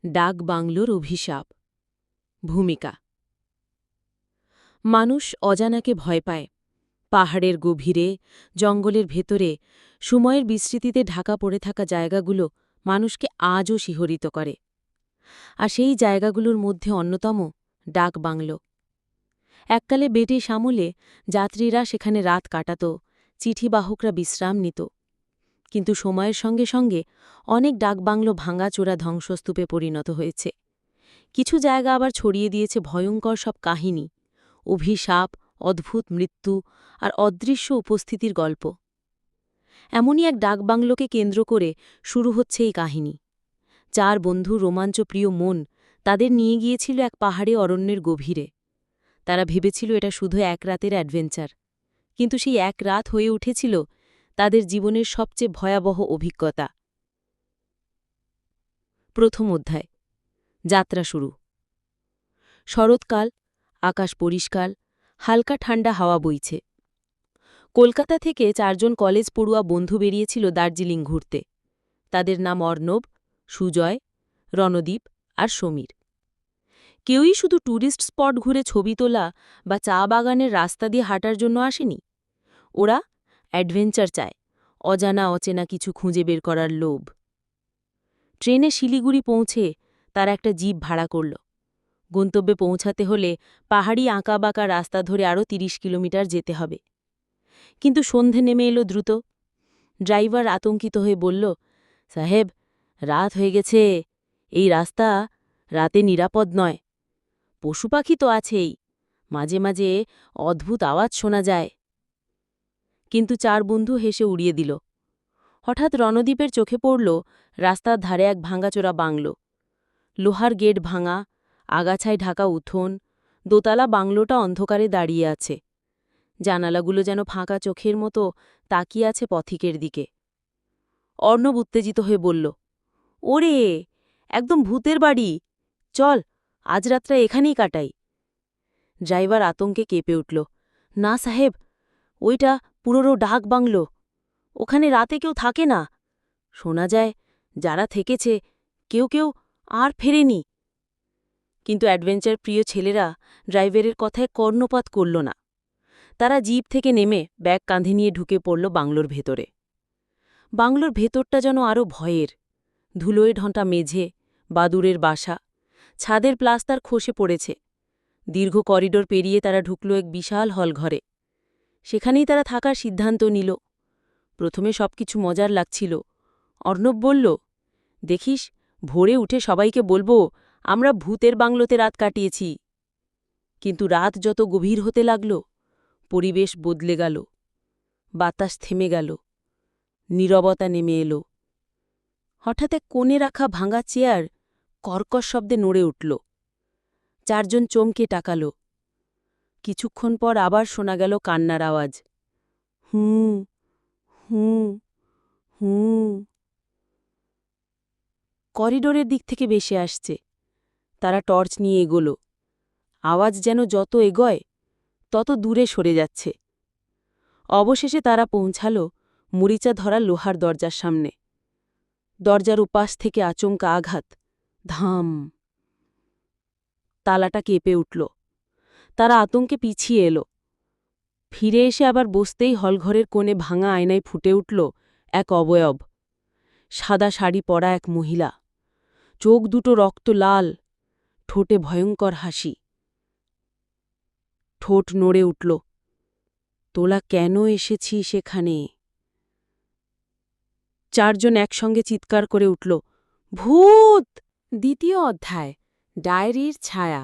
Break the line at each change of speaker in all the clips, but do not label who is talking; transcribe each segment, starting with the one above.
ডাক বাংলোর অভিশাপ। ভূমিকা। মানুষ অজানাকে ভয় পায়। পাহাড়ের গভীরে, জঙ্গলের ভেতরে, সময়ের বিস্মৃতিতে ঢাকা পড়ে থাকা জায়গাগুলো মানুষকে আজও শিহরিত করে। আর সেই জায়গাগুলোর মধ্যে অন্যতম ডাক বাংলো। এককালে ব্রিটিশ আমলে যাত্রীরা সেখানে রাত কাটাত, চিঠিবাহকরা বিশ্রাম নিত। কিন্তু সময়ের সঙ্গে সঙ্গে অনেক ডাকবাংলো ভাঙাচোরা ধ্বংসস্তূপে পরিণত হয়েছে। কিছু জায়গা আবার ছড়িয়ে দিয়েছে ভয়ঙ্কর সব কাহিনী, অভিশাপ, অদ্ভুত মৃত্যু আর অদৃশ্য উপস্থিতির গল্প। এমনই এক ডাকবাংলোকে কেন্দ্র করে শুরু হচ্ছে এই কাহিনী। 4 বন্ধু রোমাঞ্চপ্রিয় মন তাদের নিয়ে গিয়েছিল এক পাহাড়ে অরণ্যের গভীরে। তারা ভেবেছিল এটা শুধু এক রাতের অ্যাডভেঞ্চার, কিন্তু সেই এক রাত হয়ে উঠেছিল তাদের জীবনের সবচেয়ে ভয়াবহ অভিজ্ঞতা। প্রথম অধ্যায়। যাত্রা শুরু। শরৎকাল, আকাশ পরিষ্কার, হালকা ঠান্ডা হাওয়া বইছে। কলকাতা থেকে 4 জন কলেজ পড়ুয়া বন্ধু বেরিয়েছিল দার্জিলিং ঘুরতে। তাদের নাম অর্ণব, সুজয়, রণদীপ আর সমীর। কেউই শুধু ট্যুরিস্ট স্পট ঘুরে ছবি তোলা বা চা বাগানের রাস্তা দিয়ে হাঁটার জন্য আসেনি। ওরা অ্যাডভেঞ্চার চায়, অজানা অচেনা কিছু খুঁজে বের করার লোভ। ট্রেনে শিলিগুড়ি পৌঁছে তারা একটা জিপ ভাড়া করল। গন্তব্যে পৌঁছাতে হলে পাহাড়ি আঁকাবাঁকা রাস্তা ধরে আরও ৩০ কিলোমিটার যেতে হবে। কিন্তু সন্ধে নেমে এলো দ্রুত। ড্রাইভার আতঙ্কিত হয়ে বলল, সাহেব, রাত হয়ে গেছে, এই রাস্তা রাতে নিরাপদ নয়। পশু পাখি তো আছেই, মাঝে মাঝে অদ্ভুত আওয়াজ শোনা যায়। কিন্তু 4 বন্ধু হেসে উড়িয়ে দিল। হঠাৎ রণদ্বীপের চোখে পড়ল রাস্তার ধারে এক ভাঙাচোরা বাংলো। লোহার গেট ভাঙা, আগাছায় ঢাকা উঠোন, দোতলা বাংলোটা অন্ধকারে দাঁড়িয়ে আছে। জানালাগুলো যেন ফাঁকা চোখের মতো তাকিয়ে আছে পথিকের দিকে। অর্ণব উত্তেজিত হয়ে বলল, ওরে, একদম ভূতের বাড়ি, চল আজ রাতটা এখানেই কাটাই। ড্রাইভার আতঙ্কে কেঁপে উঠল, না সাহেব, ওইটা পুরোনো ডাক বাংলো, ওখানে রাতে কেউ থাকে না। শোনা যায় যারা থেকেছে কেউ কেউ আর ফেরেনি। কিন্তু অ্যাডভেঞ্চার প্রিয় ছেলেরা ড্রাইভারের কথায় কর্ণপাত করল না। তারা জিপ থেকে নেমে ব্যাগ কাঁধে নিয়ে ঢুকে পড়ল বাংলোর ভেতরে। বাংলোর ভেতরটা যেন আরও ভয়ের। ধুলোয় ঢাকা মেঝে, বাদুড়ের বাসা, ছাদের প্লাস্টার খসে পড়েছে। দীর্ঘ করিডোর পেরিয়ে তারা ঢুকল এক বিশাল হলঘরে। সেখানেই তারা থাকার সিদ্ধান্ত নিল। প্রথমে সবকিছু মজার লাগছিল। অর্ণব বলল, দেখিস, ভোরে উঠে সবাইকে বলবো আমরা ভূতের বাংলোতে রাত কাটিয়েছি। কিন্তু রাত যত গভীর হতে লাগল, পরিবেশ বদলে গেল। বাতাস থেমে গেল, নীরবতা নেমে এলো। হঠাৎ এক কোণে রাখা ভাঙা চেয়ার কর্কশ শব্দে নড়ে উঠল। 4 জন চমকে তাকাল। কিছুক্ষণ পর আবার শোনা গেল কান্নার আওয়াজ, হুঁ হুঁ হুঁ। করিডোরের দিক থেকে ভেসে আসছে। তারা টর্চ নিয়ে এগোল। আওয়াজ যেন যত এগোয় তত দূরে সরে যাচ্ছে। অবশেষে তারা পৌঁছাল মরিচা ধরা লোহার দরজার সামনে। দরজার উপাস থেকে আচমকা আঘাত, ধাম। তালাটা কেঁপে উঠল। তারা আতঙ্কে পিছিয়ে এলো। ফিরে এসে আবার বসতেই হলঘরের কোণে ভাঙা আয়নায় ফুটে উঠল এক অবয়ব। সাদা শাড়ি পরা এক মহিলা, চোখ দুটো রক্ত লাল, ঠোঁটে ভয়ঙ্কর হাসি। ঠোঁট নড়ে উঠল, তোলা কেন এসেছি সেখানে? 4 জন একসঙ্গে চিৎকার করে উঠল, ভূত! দ্বিতীয় অধ্যায়। ডায়েরির ছায়া।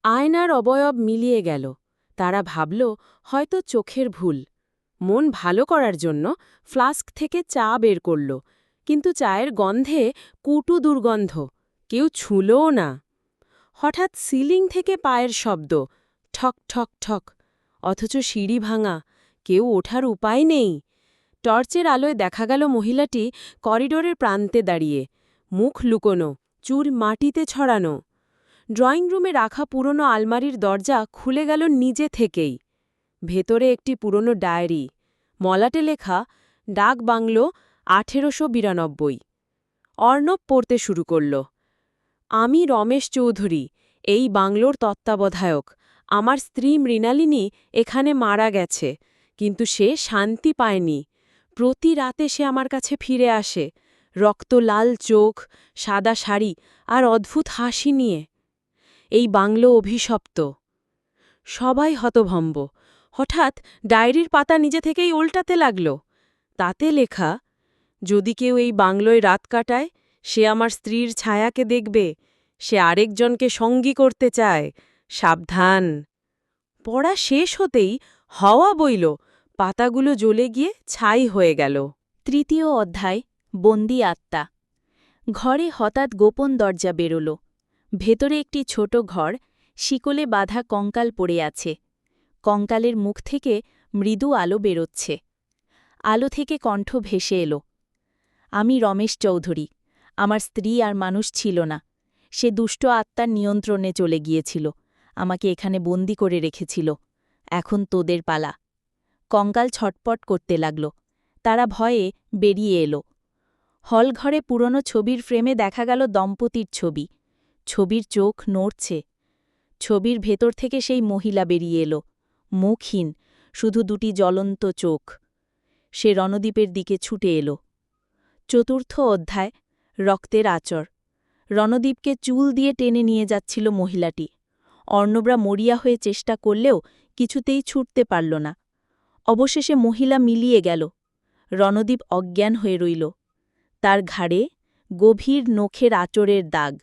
আয়নার অবয়ব মিলিয়ে গেল। তারা ভাবল হয়তো চোখের ভুল। মন ভালো করার জন্য ফ্লাস্ক থেকে চা বের করল, কিন্তু চায়ের গন্ধে কুটু দুর্গন্ধ। কেউ ছুঁলও না। হঠাৎ সিলিং থেকে পায়ের শব্দ, ঠক ঠক ঠক, অথচ সিঁড়ি ভাঙা, কেউ ওঠার উপায় নেই। টর্চের আলোয় দেখা গেল মহিলাটি করিডোরের প্রান্তে দাঁড়িয়ে, মুখ লুকোনো, চুল মাটিতে ছড়ানো। ড্রয়িং রুমে রাখা পুরনো আলমারির দরজা খুলে গেল নিজে থেকেই। ভেতরে একটি পুরনো ডায়েরি, মলাটে লেখা, ডাক বাংলো 1892। অর্ণব পড়তে শুরু করল। আমি রমেশ চৌধুরী, এই বাংলোর তত্ত্বাবধায়ক। আমার স্ত্রী মৃণালিনী এখানে মারা গেছে, কিন্তু সে শান্তি পায়নি। প্রতি রাতে সে আমার কাছে ফিরে আসে, রক্ত লাল চোখ, সাদা শাড়ি আর অদ্ভুত হাসি নিয়ে। এই বাংলো অভিশপ্ত। সবাই হতভম্ব। হঠাৎ ডায়েরির পাতা নিজে থেকেই উল্টাতে লাগল। তাতে লেখা, যদি কেউ এই বাংলোয় রাত কাটায়, সে আমার স্ত্রীর ছায়াকে দেখবে, সে আরেকজনকে সঙ্গী করতে চায়, সাবধান। পড়া শেষ হতেই হাওয়া বইল, পাতাগুলো জ্বলে গিয়ে ছাই হয়ে গেল। তৃতীয় অধ্যায়, বন্দি আত্মা। ঘরে হঠাৎ গোপন দরজা বেরোল। ভেতরে একটি ছোট ঘর, শিকলে বাঁধা কঙ্কাল পড়ে আছে। কঙ্কালের মুখ থেকে মৃদু আলো বেরোচ্ছে। আলো থেকে কণ্ঠ ভেসে এলো, আমি রমেশ চৌধুরী। আমার স্ত্রী আর মানুষ ছিল না, সে দুষ্ট আত্মার নিয়ন্ত্রণে চলে গিয়েছিল, আমাকে এখানে বন্দি করে রেখেছিল। এখন তোদের পালা। কঙ্কাল ছটপট করতে লাগল। তারা ভয়ে বেরিয়ে এলো। হলঘরে পুরনো ছবির ফ্রেমে দেখা গেল দম্পতির ছবি। ছবির চোখ নড়ছে। ছবির ভেতর থেকে সেই মহিলা বেরিয়ে এলো, মুখহীন, শুধু দুটি জ্বলন্ত চোখ। সে রণদ্বীপের দিকে ছুটে এলো। চতুর্থ অধ্যায়, রক্তের আচর। রণদ্বীপকে চুল দিয়ে টেনে নিয়ে যাচ্ছিল মহিলাটি। অর্ণবরা মরিয়া হয়ে চেষ্টা করলেও কিছুতেই ছুটতে পারল না। অবশেষে মহিলা মিলিয়ে গেল। রণদ্বীপ অজ্ঞান হয়ে রইল। তার ঘাড়ে গভীর নখের আচরের দাগ।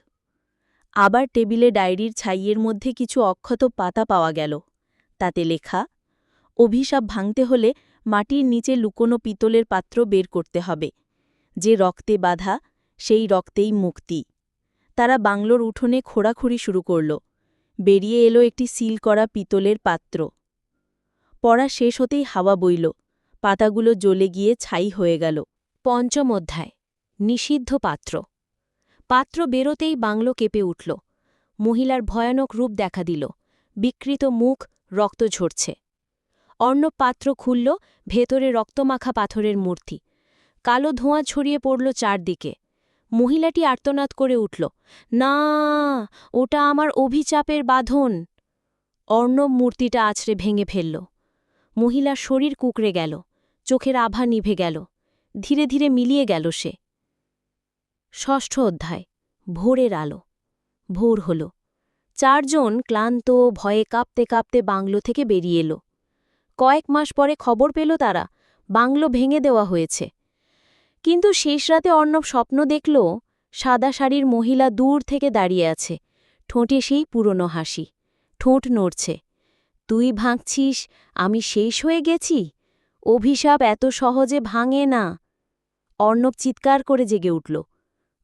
আবার টেবিলে ডায়েরির ছাইয়ের মধ্যে কিছু অক্ষত পাতা পাওয়া গেল। তাতে লেখা, অভিশাপ ভাঙতে হলে মাটির নিচে লুকোনো পিতলের পাত্র বের করতে হবে। যে রক্তে বাঁধা, সেই রক্তেই মুক্তি। তারা বাংলোর উঠোনে খোঁড়াখুড়ি শুরু করল। বেরিয়ে এলো একটি সিল করা পিতলের পাত্র। পড়া শেষ হতেই হাওয়া বইল, পাতাগুলো জ্বলে গিয়ে ছাই হয়ে গেল। পঞ্চম অধ্যায়, নিষিদ্ধ পাত্র। পাত্র বেরোতেই বাংলো কেঁপে উঠল। মহিলার ভয়ানক রূপ দেখা দিল, বিকৃত মুখ, রক্ত ঝরছে। অর্ণব পাত্র খুলল, ভেতরে রক্তমাখা পাথরের মূর্তি। কালো ধোঁয়া ছড়িয়ে পড়ল চারদিকে। মহিলাটি আর্তনাদ করে উঠল, না, ওটা আমার অভিচাপের বাঁধন। অর্ণব মূর্তিটা আছড়ে ভেঙে ফেলল। মহিলার শরীর কুঁকড়ে গেল, চোখের আভা নিভে গেল, ধীরে ধীরে মিলিয়ে গেল সে। ষষ্ঠ অধ্যায়, ভোরের আলো। ভোর হল। চারজন ক্লান্ত, ভয়ে কাঁপতে কাঁপতে বাংলো থেকে বেরিয়ে এলো। কয়েক মাস পরে খবর পেল তারা, বাংলো ভেঙে দেওয়া হয়েছে। কিন্তু শেষ রাতে অর্ণব স্বপ্ন দেখল, সাদা শাড়ির মহিলা দূর থেকে দাঁড়িয়ে আছে, ঠোঁটে সেই পুরনো হাসি, ঠোঁট নড়ছে। তুই ভাঙছিস, আমি শেষ হয়ে গেছি? অভিশাপ এত সহজে ভাঙে না। অর্ণব চিৎকার করে জেগে উঠল।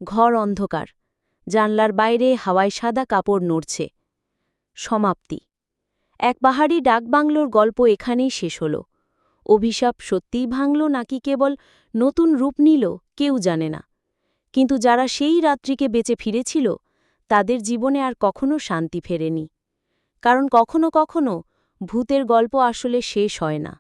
ঘর অন্ধকার, জানলার বাইরে হাওয়ায় সাদা কাপড় নড়ছে। সমাপ্তি। এক পাহাড়ি ডাকবাংলোর গল্প এখানেই শেষ হল। অভিশাপ সত্যিই ভাঙল নাকি কেবল নতুন রূপ নিল, কেউ জানে না। কিন্তু যারা সেই রাত্রিকে বেঁচে ফিরেছিল, তাদের জীবনে আর কখনো শান্তি ফেরেনি। কারণ কখনো কখনো ভূতের গল্প আসলে শেষ হয় না।